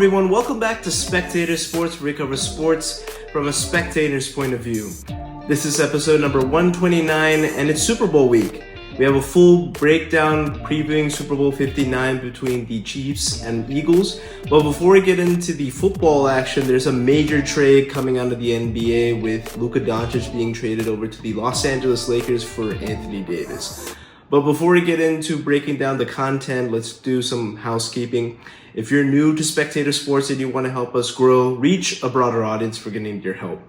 everyone, welcome back to Spectator Sports. We cover sports from a spectator's point of view. This is episode number 129 and it's Super Bowl week. We have a full breakdown previewing Super Bowl 59 between the Chiefs and Eagles. But before we get into the football action, there's a major trade coming out of the NBA with Luka Doncic being traded over to the Los Angeles Lakers for Anthony Davis. But before we get into breaking down the content, let's do some housekeeping. If you're new to Spectator Sports and you want to help us grow, reach a broader audience, we're going to need your help.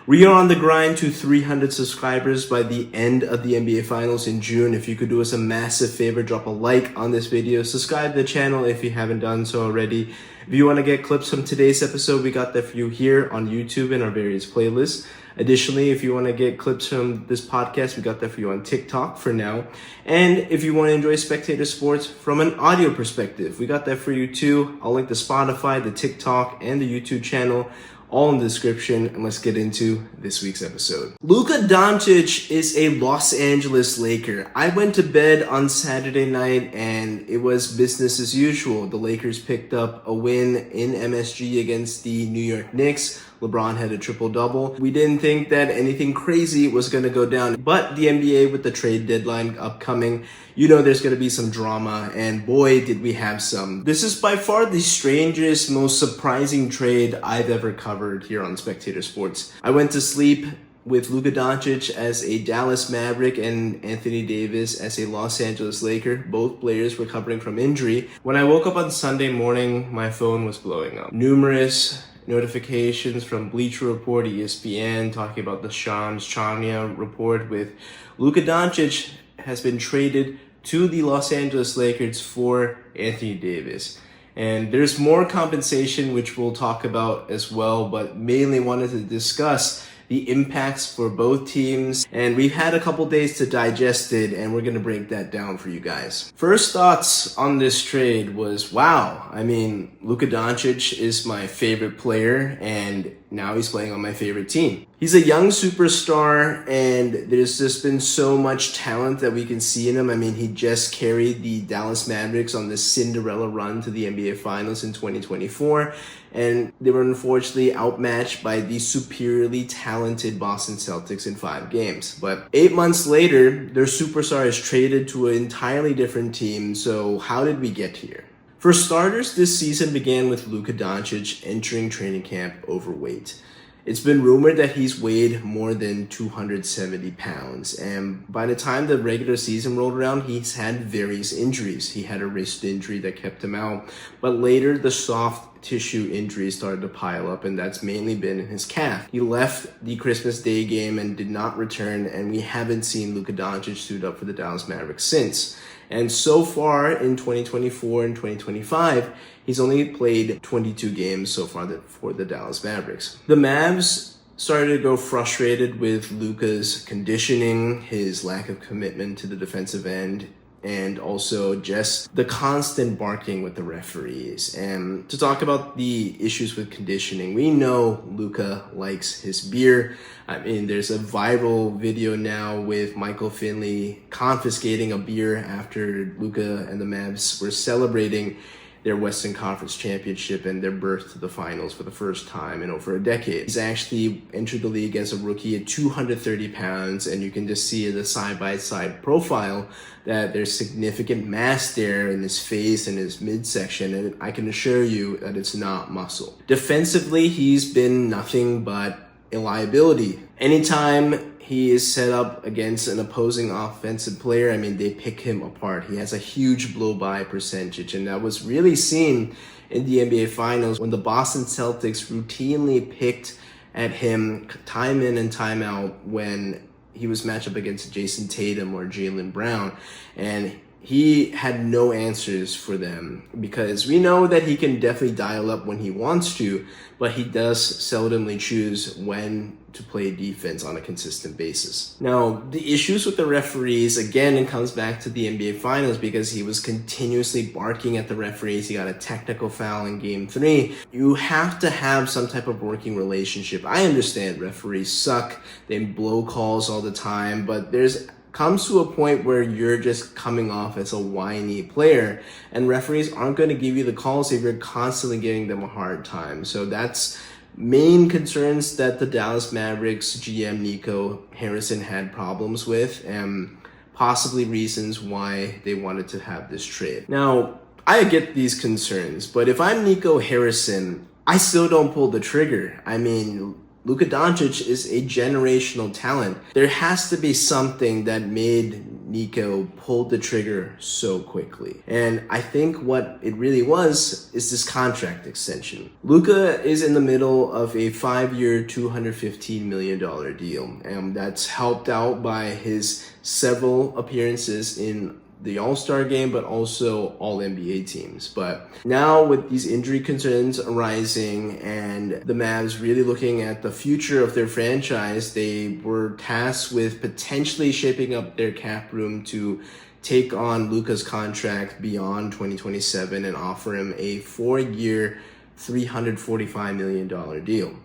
We are on the grind to 300 subscribers by the end of the NBA Finals in June. If you could do us a massive favor, drop a like on this video, subscribe to the channel if you haven't done so already. If you want to get clips from today's episode, we got that for you here on YouTube in our various playlists. Additionally, if you want to get clips from this podcast, we got that for you on TikTok for now. And if you want to enjoy Spectator Sports from an audio perspective, we got that for you too. I'll link the Spotify, the TikTok, and the YouTube channel all in the description, and let's get into this week's episode. Luka Doncic is a Los Angeles Laker. I went to bed on Saturday night and it was business as usual. The Lakers picked up a win in MSG against the New York Knicks. LeBron had a triple-double. We didn't think that anything crazy was going to go down, but the NBA with the trade deadline upcoming, you know there's going to be some drama, and boy, did we have some. This is by far the strangest, most surprising trade I've ever covered here on Spectator Sports. I went to sleep with Luka Doncic as a Dallas Maverick and Anthony Davis as a Los Angeles Laker, both players recovering from injury. When I woke up on Sunday morning, my phone was blowing up. Numerous notifications from Bleacher Report, ESPN, talking about the Shams Charania report with Luka Doncic has been traded to the Los Angeles Lakers for Anthony Davis. And there's more compensation, which we'll talk about as well, but mainly wanted to discuss the impacts for both teams. And we've had a couple days to digest it, and we're going to break that down for you guys. First thoughts on this trade was, wow. I mean, Luka Doncic is my favorite player, and now he's playing on my favorite team. He's a young superstar, and there's just been so much talent that we can see in him. I mean, he just carried the Dallas Mavericks on this Cinderella run to the NBA Finals in 2024, and they were unfortunately outmatched by the superiorly talented Boston Celtics in 5 games. But 8 months later, their superstar is traded to an entirely different team, so how did we get here? For starters, this season began with Luka Doncic entering training camp overweight. It's been rumored that he's weighed more than 270 pounds, and by the time the regular season rolled around, he's had various injuries. He had a wrist injury that kept him out, but later the soft tissue injuries started to pile up, and that's mainly been in his calf. He left the Christmas Day game and did not return, and we haven't seen Luka Doncic suit up for the Dallas Mavericks since. And so far in 2024 and 2025, he's only played 22 games so far for the Dallas Mavericks. The Mavs started to grow frustrated with Luka's conditioning, his lack of commitment to the defensive end, and also just the constant barking with the referees. And to talk about the issues with conditioning, we know Luka likes his beer. I mean, there's a viral video now with Michael Finley confiscating a beer after Luka and the Mavs were celebrating their Western Conference championship and their berth to the finals for the first time in over a decade. He's actually entered the league as a rookie at 230 pounds, and you can just see in the side-by-side profile that there's significant mass there in his face and his midsection, and I can assure you that it's not muscle. Defensively, he's been nothing but a liability. Anytime he is set up against an opposing offensive player, I mean, they pick him apart. He has a huge blow-by percentage, and that was really seen in the NBA Finals when the Boston Celtics routinely picked at him time in and time out when he was matched up against Jason Tatum or Jaylen Brown, and he had no answers for them because we know that he can definitely dial up when he wants to, but he does seldomly choose when to play defense on a consistent basis. Now, the issues with the referees, again, it comes back to the NBA Finals because he was continuously barking at the referees. He got a technical foul in Game 3. You have to have some type of working relationship. I understand referees suck. They blow calls all the time, but there's comes to a point where you're just coming off as a whiny player, and referees aren't going to give you the calls if you're constantly giving them a hard time. So that's main concerns that the Dallas Mavericks GM Nico Harrison had problems with, and possibly reasons why they wanted to have this trade. Now, I get these concerns, but if I'm Nico Harrison, I still don't pull the trigger. I mean, Luka Doncic is a generational talent. There has to be something that made Nico pull the trigger so quickly. And I think what it really was is this contract extension. Luka is in the middle of a 5-year, $215 million deal. And that's helped out by his several appearances in the All-Star game, but also all NBA teams. But now with these injury concerns arising and the Mavs really looking at the future of their franchise, they were tasked with potentially shaping up their cap room to take on Luka's contract beyond 2027 and offer him a 4-year, $345 million deal.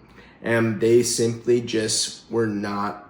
And they simply just were not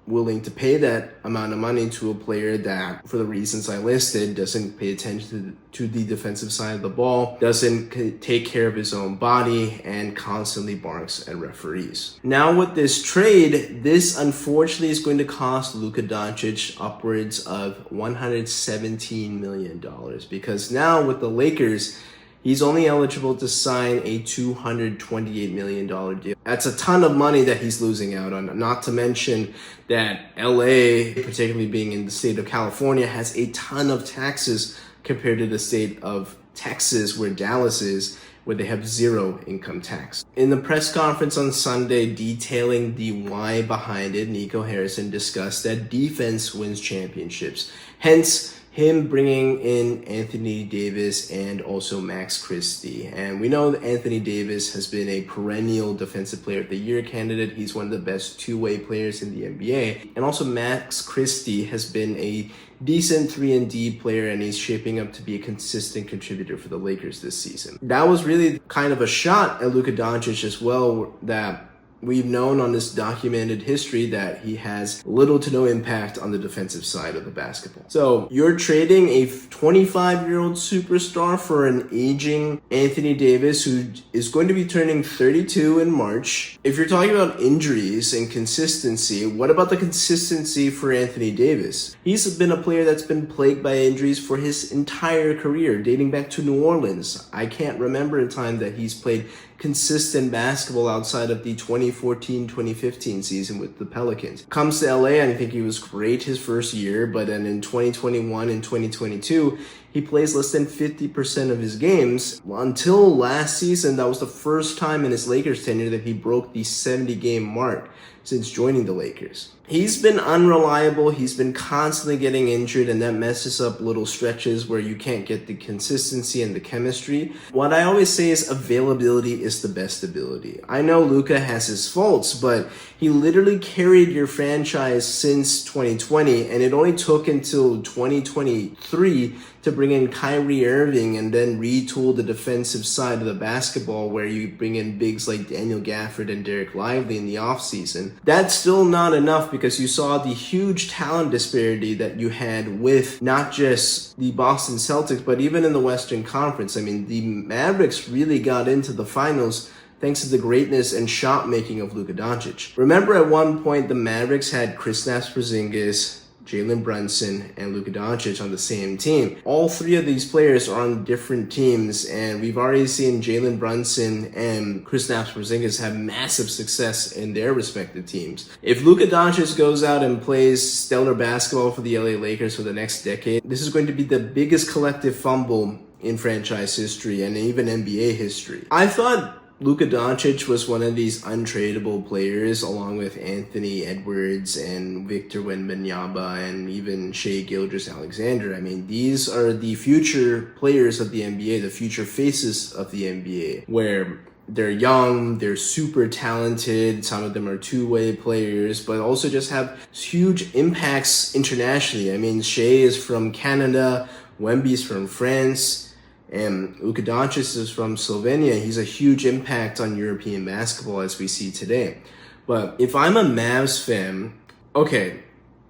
willing to pay that amount of money to a player that, for the reasons I listed, doesn't pay attention to the defensive side of the ball, doesn't take care of his own body, and constantly barks at referees. Now with this trade, this unfortunately is going to cost Luka Doncic upwards of $117 million, because now with the Lakers, he's only eligible to sign a $228 million deal. That's a ton of money that he's losing out on. Not to mention that LA, particularly being in the state of California, has a ton of taxes compared to the state of Texas, where Dallas is, where they have zero income tax. In the press conference on Sunday detailing the why behind it, Nico Harrison discussed that defense wins championships. Hence, him bringing in Anthony Davis and also Max Christie. And we know that Anthony Davis has been a perennial Defensive Player of the Year candidate. He's one of the best two-way players in the NBA. And also Max Christie has been a decent 3-and-D player, and he's shaping up to be a consistent contributor for the Lakers this season. That was really kind of a shot at Luka Doncic as well, that we've known on this documented history that he has little to no impact on the defensive side of the basketball. So you're trading a 25-year-old superstar for an aging Anthony Davis who is going to be turning 32 in March. If you're talking about injuries and consistency, what about the consistency for Anthony Davis? He's been a player that's been plagued by injuries for his entire career, dating back to New Orleans. I can't remember a time that he's played consistent basketball outside of the 2014-2015 season with the Pelicans. Comes to LA, and I think he was great his first year, but then in 2021 and 2022, he plays less than 50% of his games. Until last season, that was the first time in his Lakers tenure that he broke the 70-game mark since joining the Lakers. He's been unreliable. He's been constantly getting injured, and that messes up little stretches where you can't get the consistency and the chemistry. What I always say is availability is the best ability. I know Luka has his faults, but he literally carried your franchise since 2020, and it only took until 2023 to bring in Kyrie Irving and then retool the defensive side of the basketball, where you bring in bigs like Daniel Gafford and Derek Lively in the offseason. That's still not enough, because you saw the huge talent disparity that you had with not just the Boston Celtics, but even in the Western Conference. I mean, the Mavericks really got into the finals thanks to the greatness and shot making of Luka Doncic. Remember, at one point, the Mavericks had Kristaps Porzingis, Jalen Brunson, and Luka Doncic on the same team. All three of these players are on different teams, and we've already seen Jalen Brunson and Kristaps Porzingis have massive success in their respective teams. If Luka Doncic goes out and plays stellar basketball for the LA Lakers for the next decade, this is going to be the biggest collective fumble in franchise history and even NBA history. I thought Luka Doncic was one of these untradeable players, along with Anthony Edwards and Victor Wembanyama and even Shai Gilgeous-Alexander. I mean, these are the future players of the NBA, the future faces of the NBA, where they're young, they're super talented, some of them are two-way players, but also just have huge impacts internationally. I mean, Shai is from Canada, Wemby's from France, and Luka Doncic is from Slovenia. He's a huge impact on European basketball as we see today. But if I'm a Mavs fan, okay,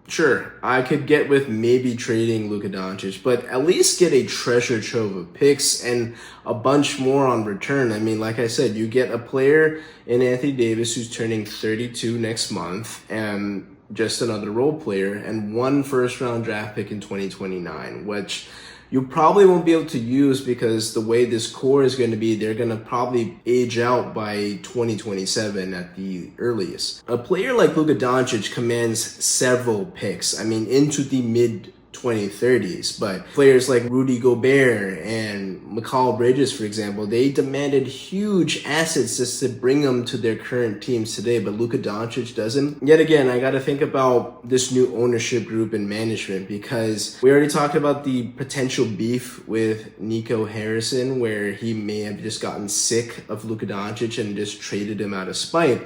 Sure, I could get with maybe trading Luka Doncic, but at least get a treasure trove of picks and a bunch more on return. I mean, like I said, you get a player in Anthony Davis who's turning 32 next month, and just another role player, and one first-round draft pick in 2029, which you probably won't be able to use because the way this core is going to be, they're going to probably age out by 2027 at the earliest. A player like Luka Doncic commands several picks. I mean, into the mid 2030s, but players like Rudy Gobert and Mikal Bridges, for example, they demanded huge assets just to bring them to their current teams today, but Luka Doncic doesn't. Yet again, I got to think about this new ownership group and management, because we already talked about the potential beef with Nico Harrison, where he may have just gotten sick of Luka Doncic and just traded him out of spite.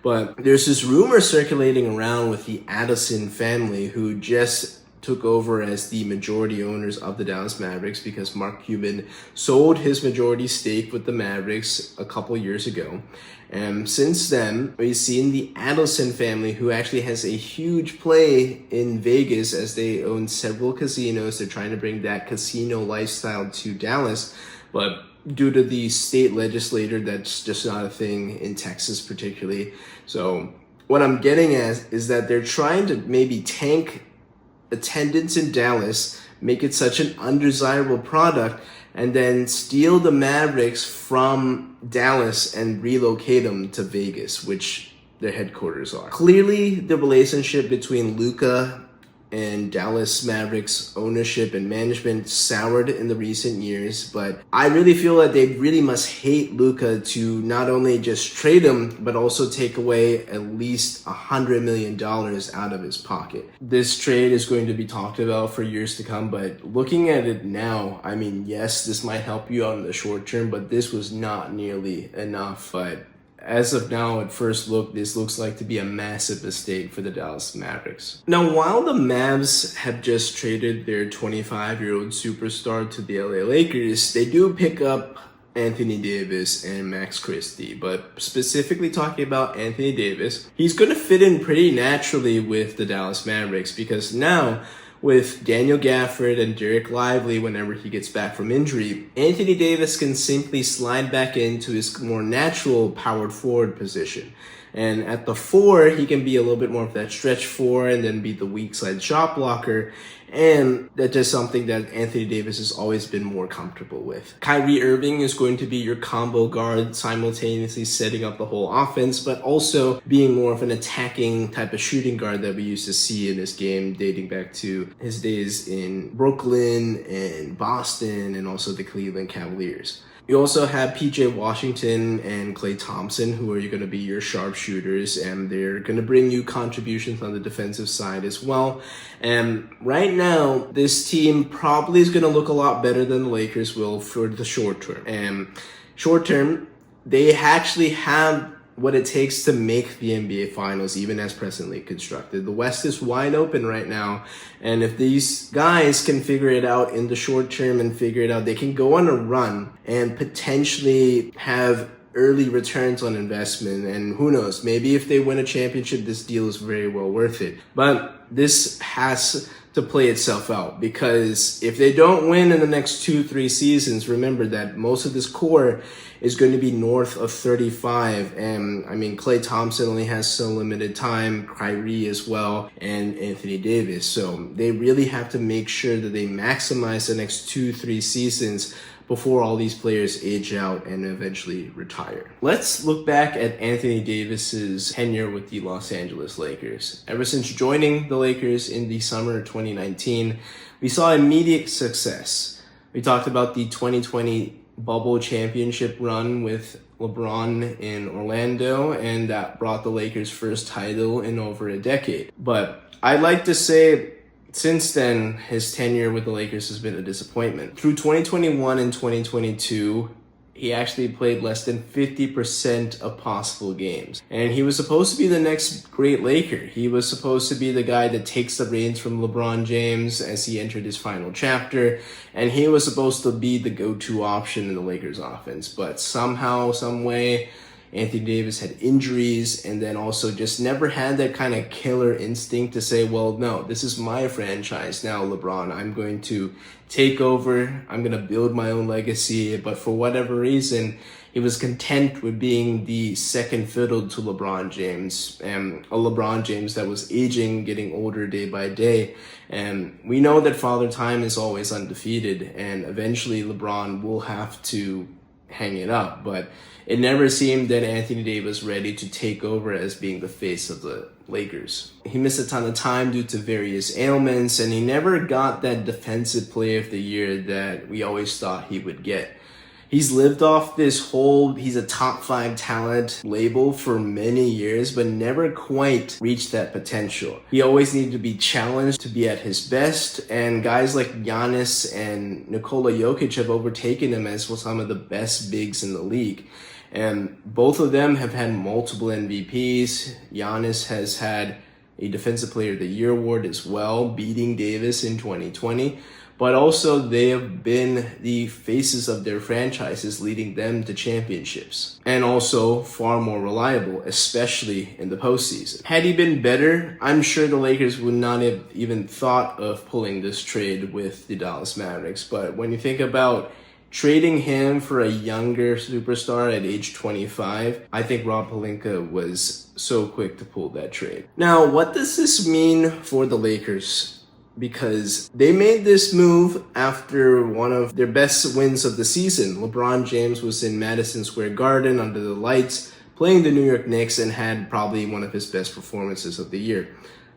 But there's this rumor circulating around with the Addison family, who just took over as the majority owners of the Dallas Mavericks because Mark Cuban sold his majority stake with the Mavericks a couple years ago. And since then, we've seen the Adelson family, who actually has a huge play in Vegas as they own several casinos. They're trying to bring that casino lifestyle to Dallas, but due to the state legislature, that's just not a thing in Texas particularly. So what I'm getting at is that they're trying to maybe tank attendance in Dallas, make it such an undesirable product, and then steal the Mavericks from Dallas and relocate them to Vegas, which their headquarters are. Clearly, the relationship between Luka and Dallas Mavericks ownership and management soured in the recent years, but I really feel that they really must hate Luka to not only just trade him, but also take away at least $100 million out of his pocket. This trade is going to be talked about for years to come, but looking at it now, I mean, yes, this might help you out in the short term, but this was not nearly enough. But as of now, at first look, this looks like to be a massive mistake for the Dallas Mavericks. Now, while the Mavs have just traded their 25-year-old superstar to the LA Lakers, they do pick up Anthony Davis and Max Christie. But specifically talking about Anthony Davis, he's going to fit in pretty naturally with the Dallas Mavericks, because now, with Daniel Gafford and Derek Lively whenever he gets back from injury, Anthony Davis can simply slide back into his more natural powered forward position. And at the 4, he can be a little bit more of that stretch 4 and then be the weak side shot blocker. And that's just something that Anthony Davis has always been more comfortable with. Kyrie Irving is going to be your combo guard, simultaneously setting up the whole offense, but also being more of an attacking type of shooting guard that we used to see in this game, dating back to his days in Brooklyn and Boston and also the Cleveland Cavaliers. You also have PJ Washington and Klay Thompson, who are going to be your sharpshooters, and they're going to bring you contributions on the defensive side as well. And right now, this team probably is going to look a lot better than the Lakers will for the short term. And short term, they actually have what it takes to make the NBA Finals, even as presently constructed. The West is wide open right now, and if these guys can figure it out in the short term and figure it out, they can go on a run and potentially have early returns on investment. And who knows, maybe if they win a championship, this deal is very well worth it. But this has to play itself out, because if they don't win in the next 2-3 seasons, remember that most of this core is going to be north of 35. And I mean, Klay Thompson only has so limited time, Kyrie as well, and Anthony Davis. So they really have to make sure that they maximize the next 2-3 seasons before all these players age out and eventually retire. Let's look back at Anthony Davis's tenure with the Los Angeles Lakers. Ever since joining the Lakers in the summer of 2019, we saw immediate success. We talked about the 2020 bubble championship run with LeBron in Orlando, and that brought the Lakers' first title in over a decade. But I'd like to say, since then, his tenure with the Lakers has been a disappointment. Through 2021 and 2022, he actually played less than 50% of possible games. And he was supposed to be the next great Laker. He was supposed to be the guy that takes the reins from LeBron James as he entered his final chapter. And he was supposed to be the go-to option in the Lakers offense. But somehow, some way, Anthony Davis had injuries, and then also just never had that kind of killer instinct to say, well, no, this is my franchise now, LeBron. I'm going to take over. I'm going to build my own legacy. But for whatever reason, he was content with being the second fiddle to LeBron James, and a LeBron James that was aging, getting older day by day. And we know that Father Time is always undefeated, and eventually LeBron will have to hang it up. But it never seemed that Anthony Davis was ready to take over as being the face of the Lakers. He missed a ton of time due to various ailments, and he never got that Defensive Player of the Year that we always thought he would get. He's lived off this whole, he's a top 5 talent label for many years, but never quite reached that potential. He always needed to be challenged to be at his best, and guys like Giannis and Nikola Jokic have overtaken him as some of the best bigs in the league. And both of them have had multiple MVPs. Giannis has had a Defensive Player of the Year award as well, beating Davis in 2020. But also they have been the faces of their franchises, leading them to championships. And also far more reliable, especially in the postseason. Had he been better, I'm sure the Lakers would not have even thought of pulling this trade with the Dallas Mavericks. But when you think about trading him for a younger superstar at age 25, I think Rob Pelinka was so quick to pull that trade. Now, what does this mean for the Lakers? Because they made this move after one of their best wins of the season. LeBron James was in Madison Square Garden under the lights playing the New York Knicks and had probably one of his best performances of the year.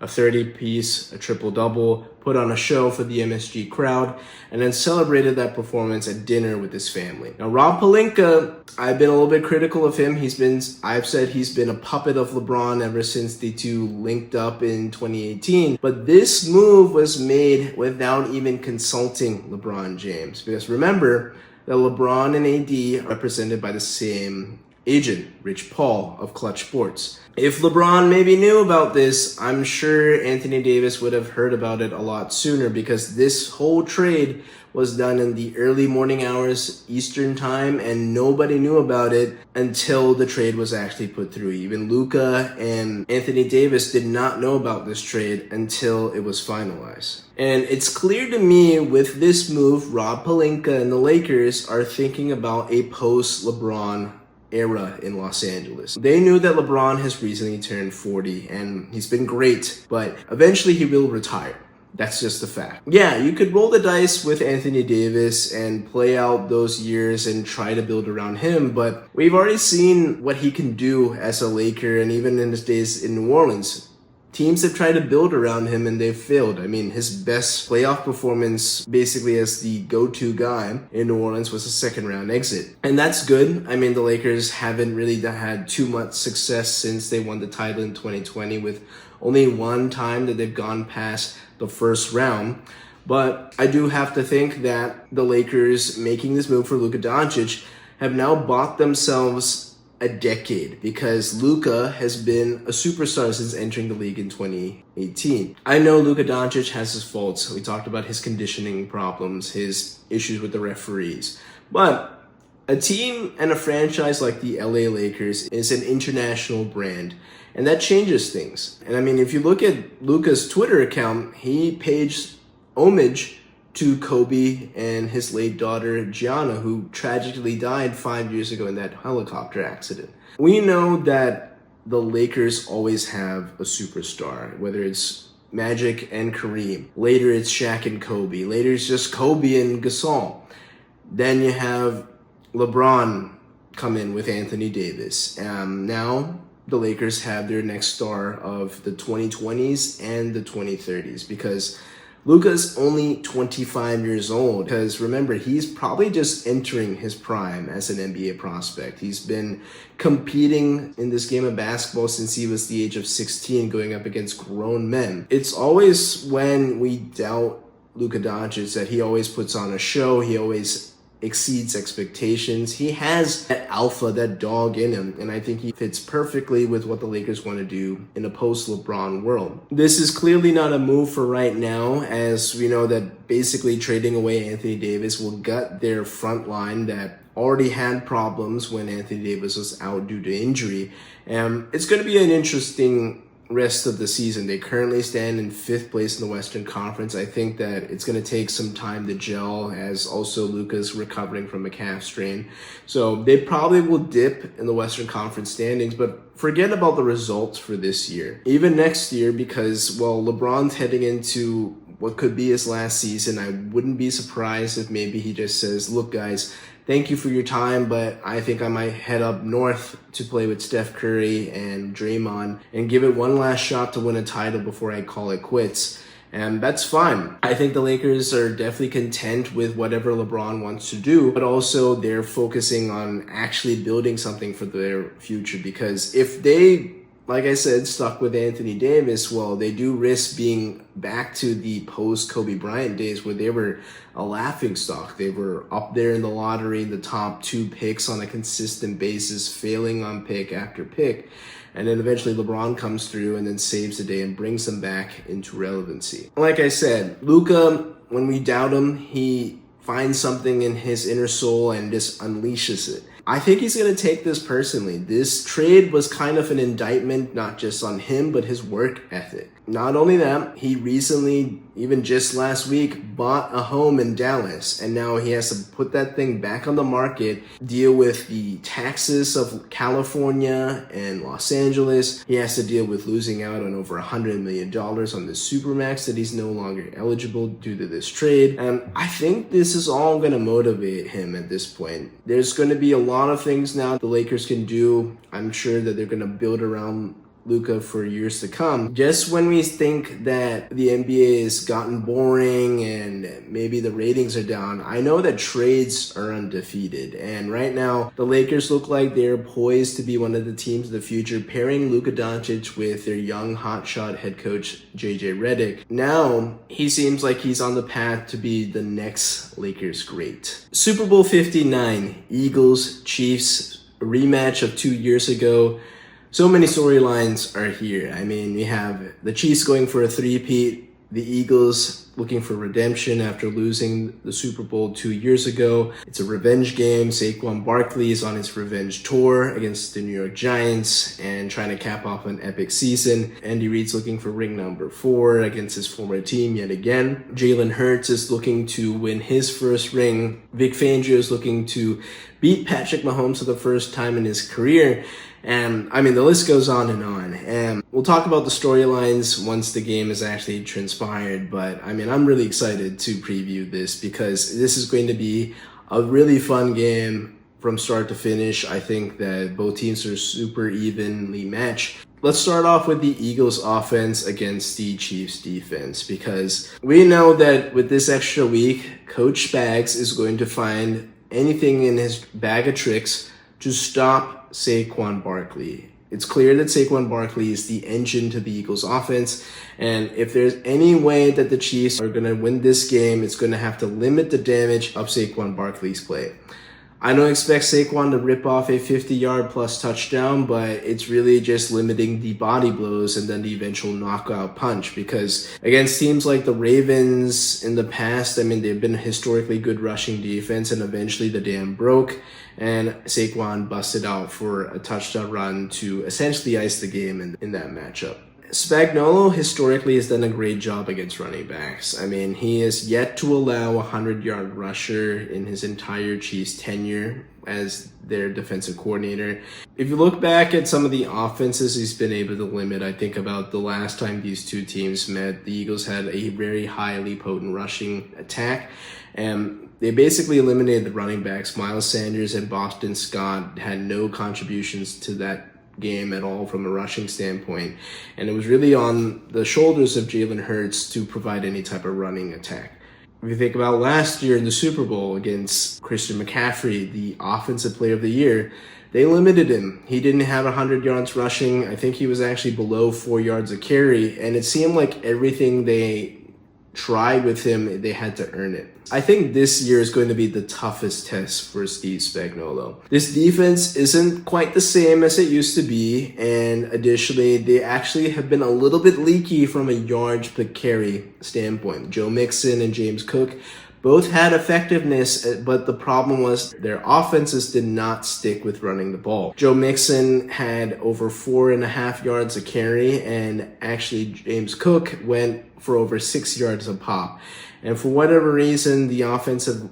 A 30-piece, a triple-double, put on a show for the MSG crowd, and then celebrated that performance at dinner with his family. Now, Rob Pelinka, I've been a little bit critical of him. I've said he's been a puppet of LeBron ever since the two linked up in 2018. But this move was made without even consulting LeBron James. Because remember that LeBron and AD are represented by the same agent, Rich Paul of Clutch Sports. If LeBron maybe knew about this, I'm sure Anthony Davis would have heard about it a lot sooner, because this whole trade was done in the early morning hours Eastern time, and nobody knew about it until the trade was actually put through. Even Luka and Anthony Davis did not know about this trade until it was finalized. And it's clear to me with this move, Rob Pelinka and the Lakers are thinking about a post-LeBron era in Los Angeles. They knew that LeBron has recently turned 40 and he's been great, but eventually he will retire. That's just a fact. Yeah, you could roll the dice with Anthony Davis and play out those years and try to build around him, but we've already seen what he can do as a Laker, and even in his days in New Orleans. Teams have tried to build around him and they've failed. I mean, his best playoff performance basically as the go-to guy in New Orleans was a second-round exit. And that's good. I mean, the Lakers haven't really had too much success since they won the title in 2020, with only one time that they've gone past the first round. But I do have to think that the Lakers making this move for Luka Doncic have now bought themselves a decade, because Luka has been a superstar since entering the league in 2018. I know Luka Doncic has his faults. We talked about his conditioning problems, his issues with the referees. But a team and a franchise like the LA Lakers is an international brand, and that changes things. And I mean, if you look at Luka's Twitter account, he paid homage to Kobe and his late daughter Gianna, who tragically died 5 years ago in that helicopter accident. We know that the Lakers always have a superstar, whether it's Magic and Kareem. Later it's Shaq and Kobe. Later it's just Kobe and Gasol. Then you have LeBron come in with Anthony Davis. Now the Lakers have their next star of the 2020s and the 2030s, because Luka's only 25 years old, because remember, he's probably just entering his prime as an NBA prospect. He's been competing in this game of basketball since he was the age of 16, going up against grown men. It's always when we doubt Luka Doncic that he always puts on a show. He always exceeds expectations. He has that alpha, that dog in him, and I think he fits perfectly with what the Lakers want to do in a post-LeBron world. This is clearly not a move for right now, as we know that basically trading away Anthony Davis will gut their front line that already had problems when Anthony Davis was out due to injury. It's going to be an interesting rest of the season. They currently stand in 5th place in the Western Conference. I think that it's going to take some time to gel, as also Luka's recovering from a calf strain. So they probably will dip in the Western Conference standings, but forget about the results for this year. Even next year, because, well, LeBron's heading into what could be his last season. I wouldn't be surprised if maybe he just says, look, guys, thank you for your time, but I think I might head up north to play with Steph Curry and Draymond and give it one last shot to win a title before I call it quits. And that's fine. I think the Lakers are definitely content with whatever LeBron wants to do, but also they're focusing on actually building something for their future, because if they, like I said, stuck with Anthony Davis, well, they do risk being back to the post-Kobe Bryant days where they were a laughingstock. They were up there in the lottery, the top 2 picks on a consistent basis, failing on pick after pick. And then eventually LeBron comes through and then saves the day and brings them back into relevancy. Like I said, Luka, when we doubt him, he finds something in his inner soul and just unleashes it. I think he's going to take this personally. This trade was kind of an indictment, not just on him, but his work ethic. Not only that, he recently, even just last week, bought a home in Dallas, and now he has to put that thing back on the market, deal with the taxes of California and Los Angeles. He has to deal with losing out on over $100 million on the Supermax that he's no longer eligible due to this trade. And I think this is all going to motivate him at this point. There's going to be a lot of things now the Lakers can do. I'm sure that they're going to build around Luka for years to come. Just when we think that the NBA has gotten boring and maybe the ratings are down, I know that trades are undefeated. And right now, the Lakers look like they're poised to be one of the teams of the future, pairing Luka Doncic with their young hotshot head coach, JJ Redick. Now, he seems like he's on the path to be the next Lakers great. Super Bowl 59, Eagles, Chiefs, a rematch of 2 years ago. So many storylines are here. I mean, we have the Chiefs going for a three-peat, the Eagles looking for redemption after losing the Super Bowl 2 years ago. It's a revenge game. Saquon Barkley is on his revenge tour against the New York Giants and trying to cap off an epic season. Andy Reid's looking for ring number 4 against his former team yet again. Jalen Hurts is looking to win his first ring. Vic Fangio is looking to beat Patrick Mahomes for the first time in his career. And I mean, the list goes on and on. And we'll talk about the storylines once the game is actually transpired. But I mean, I'm really excited to preview this because this is going to be a really fun game from start to finish. I think that both teams are super evenly matched. Let's start off with the Eagles offense against the Chiefs defense, because we know that with this extra week, Coach Spags is going to find anything in his bag of tricks to stop Saquon Barkley. It's clear that Saquon Barkley is the engine to the Eagles offense, and if there's any way that the Chiefs are going to win this game, it's going to have to limit the damage of Saquon Barkley's play. I don't expect Saquon to rip off a 50-yard plus touchdown, but it's really just limiting the body blows and then the eventual knockout punch, because against teams like the Ravens in the past, I mean, they've been historically good rushing defense, and eventually the dam broke and Saquon busted out for a touchdown run to essentially ice the game in that matchup. Spagnuolo historically has done a great job against running backs. I mean, he has yet to allow a 100-yard rusher in his entire Chiefs tenure as their defensive coordinator. If you look back at some of the offenses he's been able to limit, I think about the last time these two teams met, the Eagles had a very highly potent rushing attack, and they basically eliminated the running backs. Miles Sanders and Boston Scott had no contributions to that game at all from a rushing standpoint, and it was really on the shoulders of Jalen Hurts to provide any type of running attack. If you think about last year in the Super Bowl against Christian McCaffrey, the offensive player of the year, they limited him. He didn't have 100 yards rushing. I think he was actually below 4 yards a carry, and it seemed like everything they tried with him, they had to earn it. I think this year is going to be the toughest test for Steve Spagnuolo. This defense isn't quite the same as it used to be, and additionally, they actually have been a little bit leaky from a yards per carry standpoint. Joe Mixon and James Cook Both had effectiveness, but the problem was their offenses did not stick with running the ball. Joe Mixon had over 4.5 yards a carry, and actually James Cook went for over 6 yards a pop. And for whatever reason, the offensive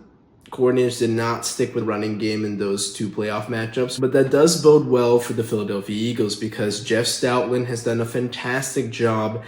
coordinators did not stick with running game in those two playoff matchups. But that does bode well for the Philadelphia Eagles, because Jeff Stoutland has done a fantastic job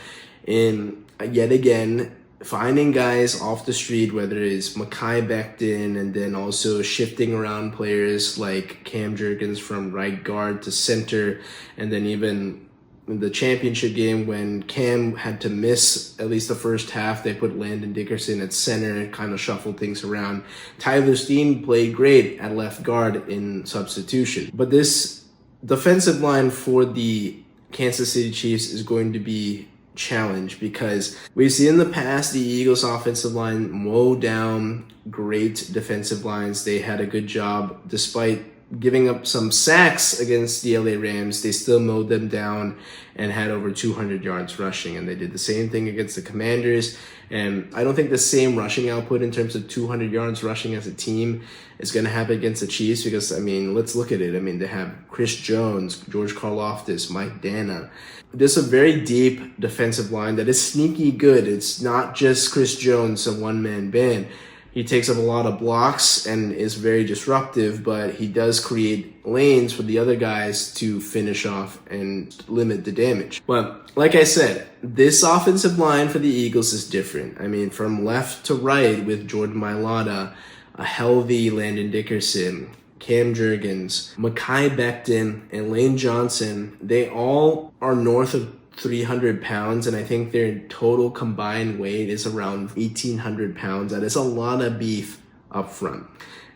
in, yet again, finding guys off the street, whether it's Mekhi Becton, and then also shifting around players like Cam Jurgens from right guard to center, and then even in the championship game when Cam had to miss at least the first half, they put Landon Dickerson at center and kind of shuffled things around. Tyler Steen played great at left guard in substitution. But this defensive line for the Kansas City Chiefs is going to be challenged, because we've seen in the past the Eagles offensive line mow down great defensive lines. They had a good job despite giving up some sacks against the LA Rams. They still mowed them down and had over 200 yards rushing, and they did the same thing against the Commanders. And I don't think the same rushing output in terms of 200 yards rushing as a team is going to happen against the Chiefs, because, I mean, let's look at it. I mean, they have Chris Jones, George Karlaftis, Mike Dana. There's a very deep defensive line that is sneaky good. It's not just Chris Jones, a one-man band. He takes up a lot of blocks and is very disruptive, but he does create lanes for the other guys to finish off and limit the damage. But like I said, this offensive line for the Eagles is different. I mean, from left to right with Jordan Mailata, a healthy Landon Dickerson, Cam Jurgens, Mekhi Becton, and Lane Johnson, they all are north of 300 pounds, and I think their total combined weight is around 1,800 pounds. That is a lot of beef up front.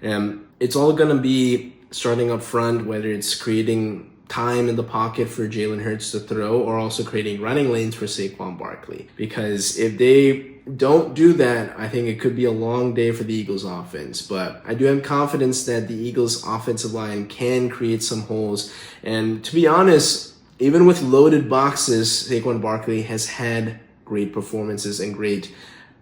It's all going to be starting up front, whether it's creating time in the pocket for Jalen Hurts to throw, or also creating running lanes for Saquon Barkley. Because if they don't do that, I think it could be a long day for the Eagles offense. But I do have confidence that the Eagles offensive line can create some holes. And to be honest, even with loaded boxes, Saquon Barkley has had great performances and great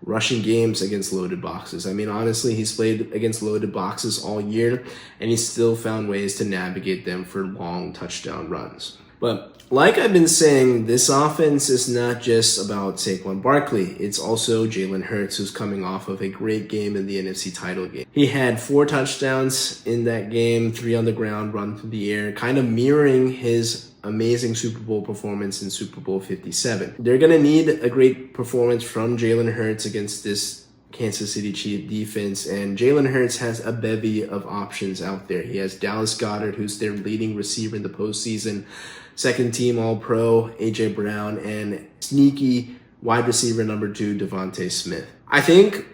rushing games against loaded boxes. I mean, honestly, he's played against loaded boxes all year, and he's still found ways to navigate them for long touchdown runs. But like I've been saying, this offense is not just about Saquon Barkley. It's also Jalen Hurts, who's coming off of a great game in the NFC title game. He had 4 touchdowns in that game, 3 on the ground, 1 through the air, kind of mirroring his amazing Super Bowl performance in Super Bowl 57. They're going to need a great performance from Jalen Hurts against this Kansas City Chiefs defense, and Jalen Hurts has a bevy of options out there. He has Dallas Goedert, who's their leading receiver in the postseason, second team All-Pro AJ Brown, and sneaky wide receiver number 2 Devontae Smith. I think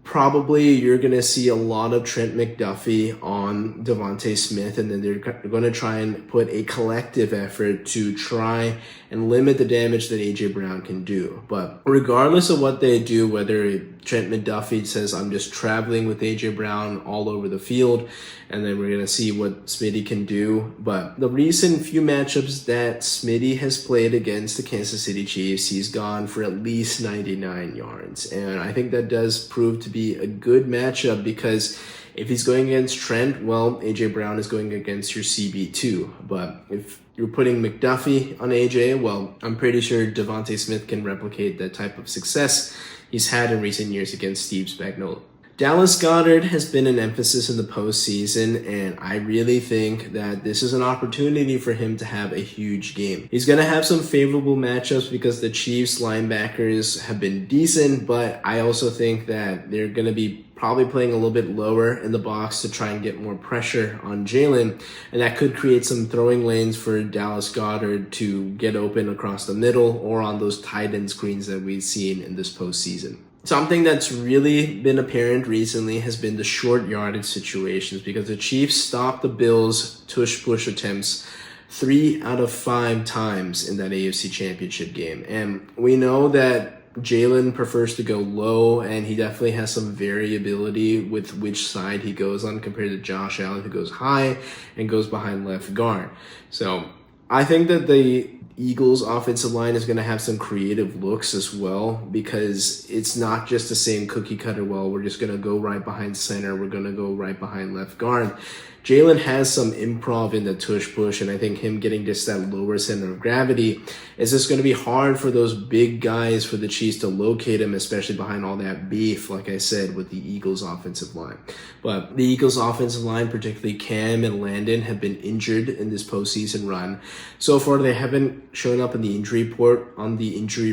probably you're going to see a lot of Trent McDuffie on Devontae Smith, and then they're going to try and put a collective effort to try and limit the damage that A.J. Brown can do. But regardless of what they do, whether Trent McDuffie says, I'm just traveling with A.J. Brown all over the field, and then we're going to see what Smitty can do. But the recent few matchups that Smitty has played against the Kansas City Chiefs, he's gone for at least 99 yards. And I think that does prove to be a good matchup, because if he's going against Trent, well, A.J. Brown is going against your CB2. But if you're putting McDuffie on A.J., well, I'm pretty sure Devontae Smith can replicate that type of success he's had in recent years against Steve Spagnuolo. Dallas Goedert has been an emphasis in the postseason, and I really think that this is an opportunity for him to have a huge game. He's going to have some favorable matchups because the Chiefs linebackers have been decent, but I also think that they're going to be probably playing a little bit lower in the box to try and get more pressure on Jalen, and that could create some throwing lanes for Dallas Goedert to get open across the middle or on those tight end screens that we've seen in this postseason. Something that's really been apparent recently has been the short yardage situations, because the Chiefs stopped the Bills' tush-push attempts 3 out of 5 times in that AFC Championship game. And we know that Jalen prefers to go low, and he definitely has some variability with which side he goes on compared to Josh Allen, who goes high and goes behind left guard. So I think that the Eagles offensive line is going to have some creative looks as well, because it's not just the same cookie cutter, well, we're just going to go right behind center, we're going to go right behind left guard. Jalen has some improv in the tush push, and I think him getting just that lower center of gravity is just going to be hard for those big guys for the Chiefs to locate him, especially behind all that beef, like I said, with the Eagles offensive line. But the Eagles offensive line, particularly Cam and Landon, have been injured in this postseason run. So far, they haven't shown up in the injury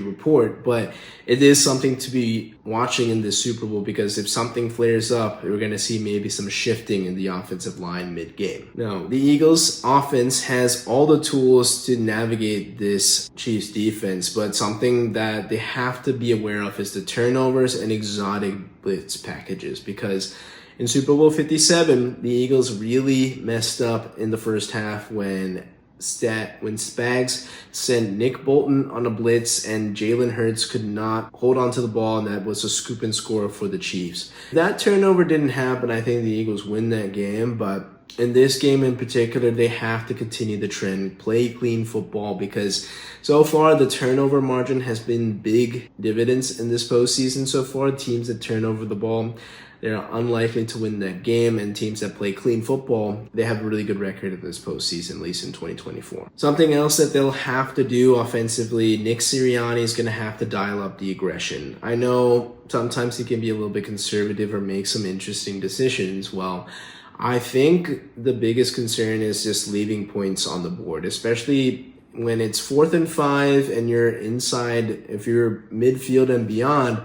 report, but it is something to be watching in this Super Bowl, because if something flares up, we're going to see maybe some shifting in the offensive line mid-game. Now, the Eagles offense has all the tools to navigate this Chiefs defense, but something that they have to be aware of is the turnovers and exotic blitz packages, because in Super Bowl 57, the Eagles really messed up in the first half when Spags sent Nick Bolton on a blitz and Jalen Hurts could not hold on to the ball, and that was a scoop and score for the Chiefs. That turnover didn't happen. I think the Eagles win that game, but in this game in particular, they have to continue the trend, play clean football, because so far the turnover margin has been big dividends in this postseason so far. Teams that turn over the ball, they're unlikely to win that game, and teams that play clean football, they have a really good record in this postseason, at least in 2024. Something else that they'll have to do offensively, Nick Sirianni is going to have to dial up the aggression. I know sometimes he can be a little bit conservative or make some interesting decisions. Well, I think the biggest concern is just leaving points on the board, especially when it's 4th and 5 and you're inside, if you're midfield and beyond.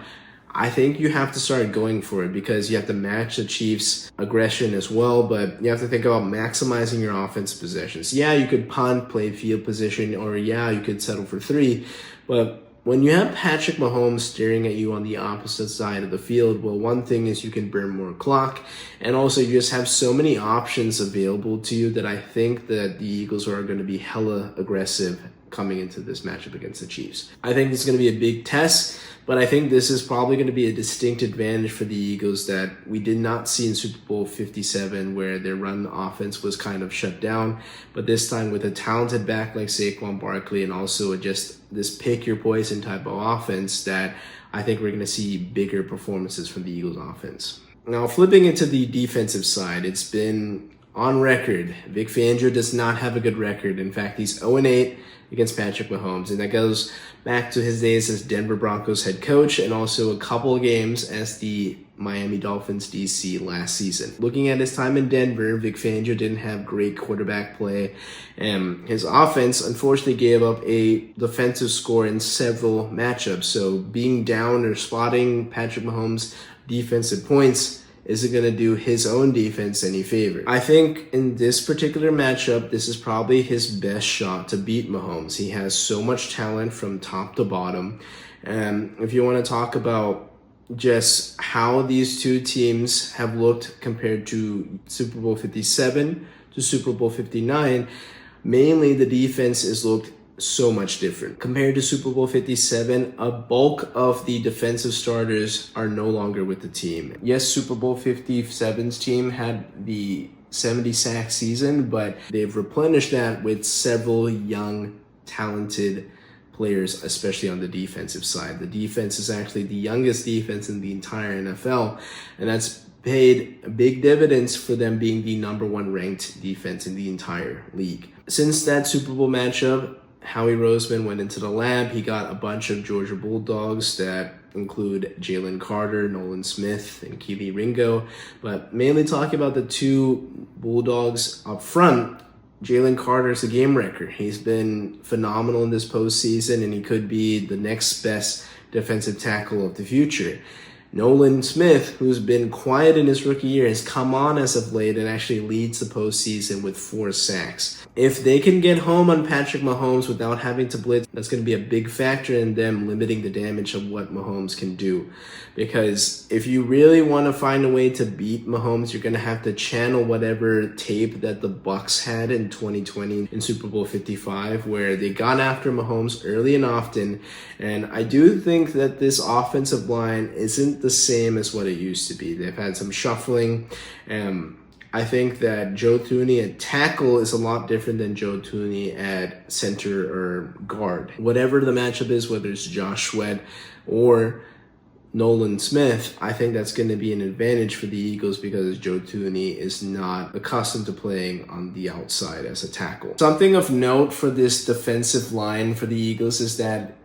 I think you have to start going for it, because you have to match the Chiefs' aggression as well, but you have to think about maximizing your offense possessions. Yeah, you could punt, play field position, or yeah, you could settle for 3, but when you have Patrick Mahomes staring at you on the opposite side of the field, well, one thing is you can burn more clock, and also you just have so many options available to you that I think that the Eagles are going to be hella aggressive coming into this matchup against the Chiefs. I think it's going to be a big test, but I think this is probably going to be a distinct advantage for the Eagles that we did not see in Super Bowl 57, where their run offense was kind of shut down. But this time with a talented back like Saquon Barkley, and also just this pick your poison type of offense, that I think we're going to see bigger performances from the Eagles offense. Now, flipping into the defensive side, it's been on record, Vic Fangio does not have a good record. In fact, he's 0-8 against Patrick Mahomes, and that goes back to his days as Denver Broncos head coach, and also a couple of games as the Miami Dolphins DC last season. Looking at his time in Denver, Vic Fangio didn't have great quarterback play, and his offense unfortunately gave up a defensive score in several matchups. So being down or spotting Patrick Mahomes' defensive points isn't going to do his own defense any favor. I think in this particular matchup, this is probably his best shot to beat Mahomes. He has so much talent from top to bottom. And if you want to talk about just how these two teams have looked compared to Super Bowl 57 to Super Bowl 59, mainly the defense is looked so much different. Compared to Super Bowl 57, a bulk of the defensive starters are no longer with the team. Yes, Super Bowl 57's team had the 70 sack season, but they've replenished that with several young, talented players, especially on the defensive side. The defense is actually the youngest defense in the entire NFL, and that's paid big dividends for them being the number 1 ranked defense in the entire league. Since that Super Bowl matchup, Howie Roseman went into the lab. He got a bunch of Georgia Bulldogs that include Jalen Carter, Nolan Smith, and Kelee Ringo. But mainly talking about the two Bulldogs up front, Jalen Carter is a game wrecker. He's been phenomenal in this postseason, and he could be the next best defensive tackle of the future. Nolan Smith, who's been quiet in his rookie year, has come on as of late and actually leads the postseason with 4 sacks. If they can get home on Patrick Mahomes without having to blitz, that's going to be a big factor in them limiting the damage of what Mahomes can do. Because if you really want to find a way to beat Mahomes, you're going to have to channel whatever tape that the Bucs had in 2020 in Super Bowl 55, where they got after Mahomes early and often. And I do think that this offensive line isn't the same as what it used to be. They've had some shuffling. I think that Joe Thuney at tackle is a lot different than Joe Thuney at center or guard. Whatever the matchup is, whether it's Josh Sweat or Nolan Smith, I think that's going to be an advantage for the Eagles because Joe Thuney is not accustomed to playing on the outside as a tackle. Something of note for this defensive line for the Eagles is that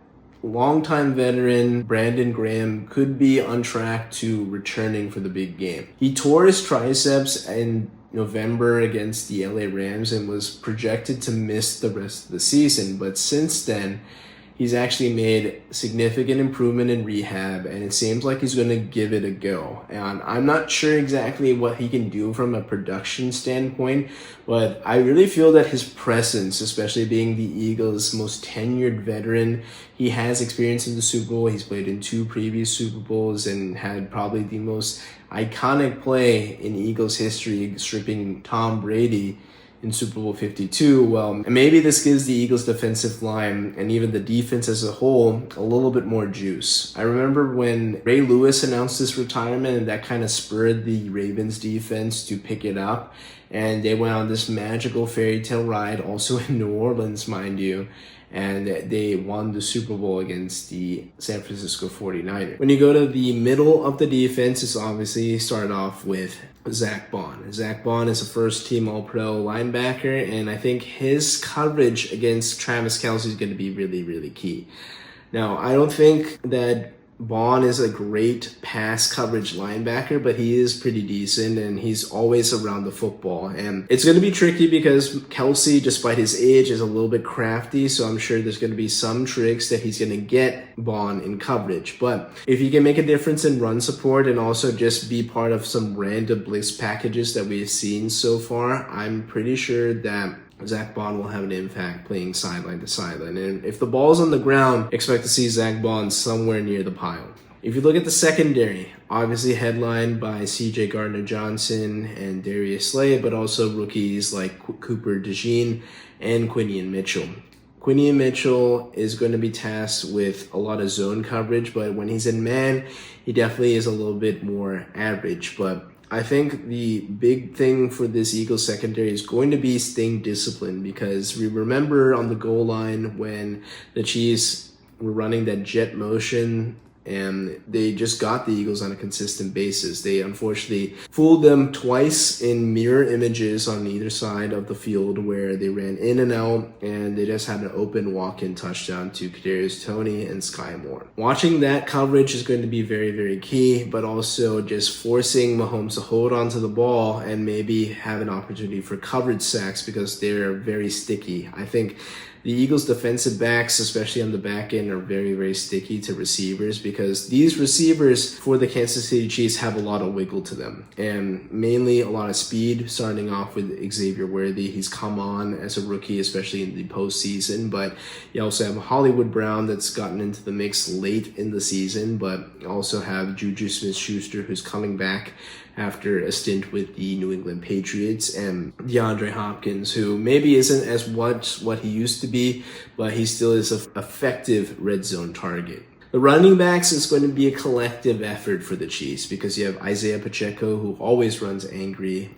longtime veteran Brandon Graham could be on track to returning for the big game. He tore his triceps in November against the LA Rams and was projected to miss the rest of the season, but since then, he's actually made significant improvement in rehab, and it seems like he's going to give it a go. And I'm not sure exactly what he can do from a production standpoint, but I really feel that his presence, especially being the Eagles' most tenured veteran, he has experience in the Super Bowl. He's played in 2 previous Super Bowls and had probably the most iconic play in Eagles history, stripping Tom Brady in Super Bowl 52. Well, maybe this gives the Eagles defensive line and even the defense as a whole a little bit more juice. I remember when Ray Lewis announced his retirement, and that kind of spurred the Ravens defense to pick it up, and they went on this magical fairy tale ride, also in New Orleans, mind you, and they won the Super Bowl against the San Francisco 49ers. When you go to the middle of the defense, it's obviously started off with Zach Bond. Zach Bond is a first-team All-Pro linebacker, and I think his coverage against Travis Kelce is going to be really, really key. Now, I don't think that Bond is a great pass coverage linebacker, but he is pretty decent and he's always around the football. And it's going to be tricky because Kelce, despite his age, is a little bit crafty. So I'm sure there's going to be some tricks that he's going to get Bond in coverage. But if he can make a difference in run support and also just be part of some random blitz packages that we've seen so far, I'm pretty sure that Zach Bond will have an impact playing sideline to sideline. And if the ball's on the ground, expect to see Zach Bond somewhere near the pile. If you look at the secondary, obviously headlined by C.J. Gardner-Johnson and Darius Slay, but also rookies like Cooper DeJean and Quinion Mitchell. Quinion Mitchell is going to be tasked with a lot of zone coverage, but when he's in man, he definitely is a little bit more average. But I think the big thing for this Eagles secondary is going to be staying disciplined, because we remember on the goal line when the Chiefs were running that jet motion and they just got the Eagles on a consistent basis. They unfortunately fooled them twice in mirror images on either side of the field where they ran in and out, and they just had an open walk-in touchdown to Kadarius Toney and Sky Moore. Watching that coverage is going to be very, very key, but also just forcing Mahomes to hold onto the ball and maybe have an opportunity for coverage sacks because they're very sticky. I think the Eagles' defensive backs, especially on the back end, are very, very sticky to receivers because these receivers for the Kansas City Chiefs have a lot of wiggle to them and mainly a lot of speed, starting off with Xavier Worthy. He's come on as a rookie, especially in the postseason, but you also have Hollywood Brown that's gotten into the mix late in the season, but you also have Juju Smith-Schuster, who's coming back after a stint with the New England Patriots, and DeAndre Hopkins, who maybe isn't as what he used to be, but he still is an effective red zone target. The running backs is going to be a collective effort for the Chiefs because you have Isaiah Pacheco, who always runs angry,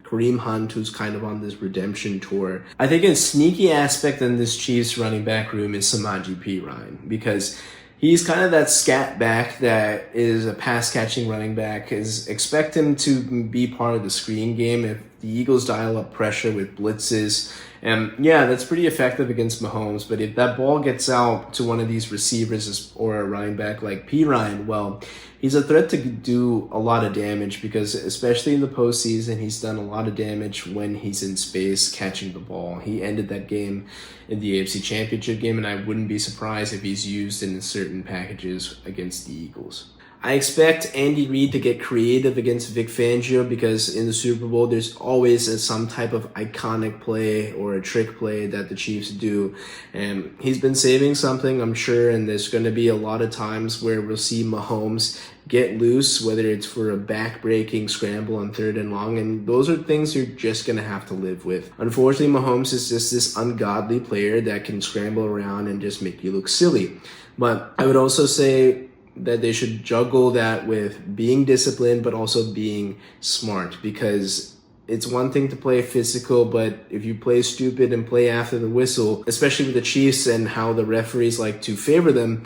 Kareem Hunt, who's kind of on this redemption tour. I think a sneaky aspect in this Chiefs running back room is Samaje Perine, because he's kind of that scat back that is a pass-catching running back. Expect him to be part of the screen game if the Eagles dial up pressure with blitzes. And yeah, that's pretty effective against Mahomes. But if that ball gets out to one of these receivers or a running back like Perine, well, he's a threat to do a lot of damage because especially in the postseason, he's done a lot of damage when he's in space catching the ball. He ended that game in the AFC Championship game, and I wouldn't be surprised if he's used in certain packages against the Eagles. I expect Andy Reid to get creative against Vic Fangio because in the Super Bowl, there's always some type of iconic play or a trick play that the Chiefs do. And he's been saving something, I'm sure, and there's going to be a lot of times where we'll see Mahomes get loose, whether it's for a back-breaking scramble on 3rd and long, and those are things you're just going to have to live with. Unfortunately, Mahomes is just this ungodly player that can scramble around and just make you look silly. But I would also say that they should juggle that with being disciplined but also being smart, because It's one thing to play physical, but if you play stupid and play after the whistle, especially with the Chiefs and how the referees like to favor them,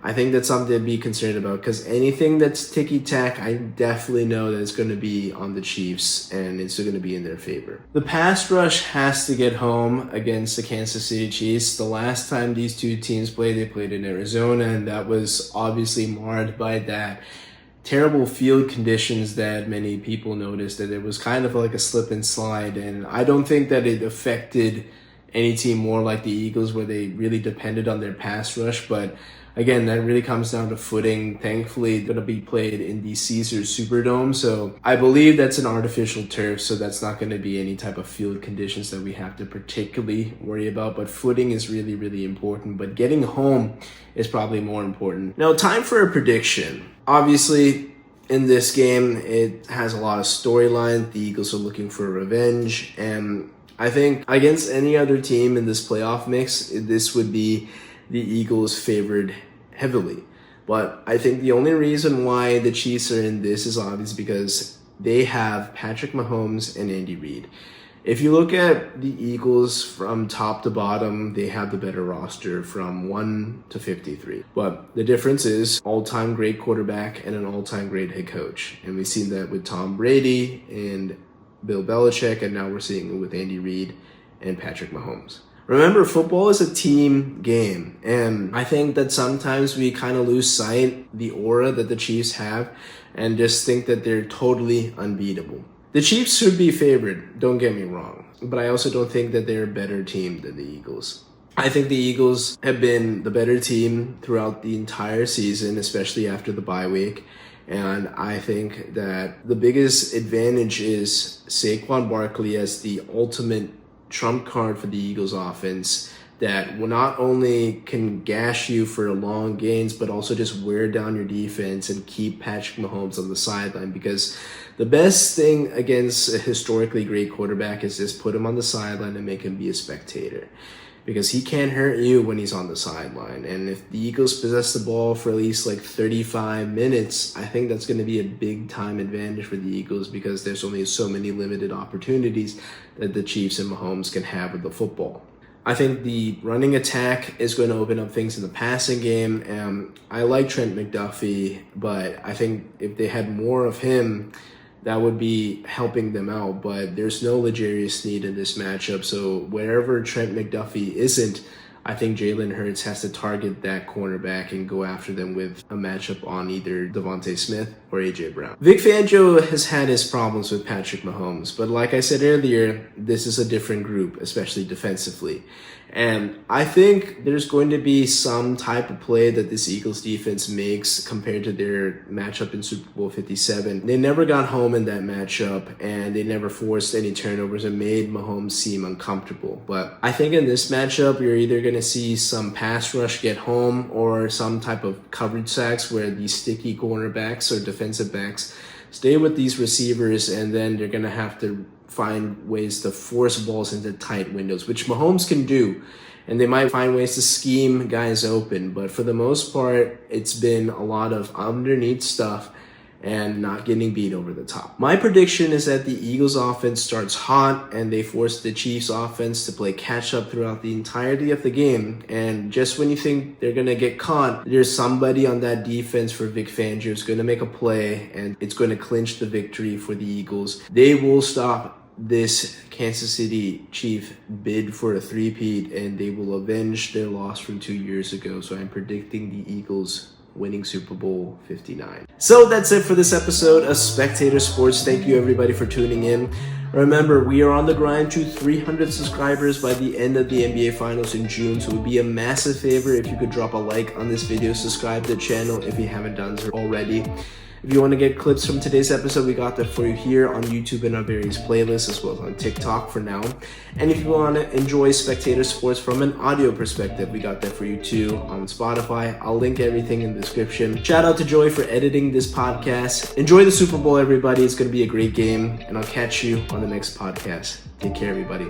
I think that's something to be concerned about, because anything that's ticky-tack, I definitely know that it's going to be on the Chiefs and it's going to be in their favor. The pass rush has to get home against the Kansas City Chiefs. The last time these two teams played, they played in Arizona, and that was obviously marred by that terrible field conditions that many people noticed, that it was kind of like a slip and slide. And I don't think that it affected any team more like the Eagles, where they really depended on their pass rush. But again, that really comes down to footing. Thankfully, it's going to be played in the Caesars Superdome. So I believe that's an artificial turf, so that's not going to be any type of field conditions that we have to particularly worry about. But footing is really, really important. But getting home is probably more important. Now, time for a prediction. Obviously, in this game, it has a lot of storyline. The Eagles are looking for revenge. And I think against any other team in this playoff mix, this would be the Eagles favored heavily. But I think the only reason why the Chiefs are in this is obvious because they have Patrick Mahomes and Andy Reid. If you look at the Eagles from top to bottom, they have the better roster from 1 to 53. But the difference is all-time great quarterback and an all-time great head coach. And we've seen that with Tom Brady and Bill Belichick, and now we're seeing it with Andy Reid and Patrick Mahomes. Remember, football is a team game, and I think that sometimes we kind of lose sight the aura that the Chiefs have and just think that they're totally unbeatable. The Chiefs should be favored, don't get me wrong, but I also don't think that they're a better team than the Eagles. I think the Eagles have been the better team throughout the entire season, especially after the bye week. And I think that the biggest advantage is Saquon Barkley as the ultimate trump card for the Eagles offense that will not only can gash you for long gains, but also just wear down your defense and keep Patrick Mahomes on the sideline. Because the best thing against a historically great quarterback is just put him on the sideline and make him be a spectator. Because he can't hurt you when he's on the sideline. And if the Eagles possess the ball for at least like 35 minutes, I think that's going to be a big time advantage for the Eagles, because there's only so many limited opportunities that the Chiefs and Mahomes can have with the football. I think the running attack is going to open up things in the passing game. I like Trent McDuffie, but I think if they had more of him, that would be helping them out. But there's no L'Jarius Sneed in this matchup. So wherever Trent McDuffie isn't, I think Jalen Hurts has to target that cornerback and go after them with a matchup on either Devontae Smith or A.J. Brown. Vic Fangio has had his problems with Patrick Mahomes, but like I said earlier, this is a different group, especially defensively. And I think there's going to be some type of play that this Eagles defense makes compared to their matchup in Super Bowl 57. They never got home in that matchup, and they never forced any turnovers and made Mahomes seem uncomfortable. But I think in this matchup, you're either going to see some pass rush get home or some type of coverage sacks where these sticky cornerbacks or defensive backs stay with these receivers, and then they're going to have to find ways to force balls into tight windows, which Mahomes can do. And they might find ways to scheme guys open. But for the most part, it's been a lot of underneath stuff and not getting beat over the top. My prediction is that the Eagles offense starts hot and they force the Chiefs offense to play catch up throughout the entirety of the game. And just when you think they're going to get caught, there's somebody on that defense for Vic Fangio who's going to make a play, and it's going to clinch the victory for the Eagles. They will stop this Kansas City Chief bid for a three-peat, and they will avenge their loss from 2 years ago. So I'm predicting the Eagles winning Super Bowl 59. So that's it for this episode of Spectator Sports. Thank you everybody for tuning in. Remember, we are on the grind to 300 subscribers by the end of the NBA Finals in June, so it would be a massive favor if you could drop a like on this video, subscribe to the channel if you haven't done so already. If you want to get clips from today's episode, we got that for you here on YouTube and our various playlists, as well as on TikTok for now. And if you want to enjoy Spectator Sports from an audio perspective, we got that for you too on Spotify. I'll link everything in the description. Shout out to Joy for editing this podcast. Enjoy the Super Bowl, everybody. It's going to be a great game, and I'll catch you on the next podcast. Take care, everybody.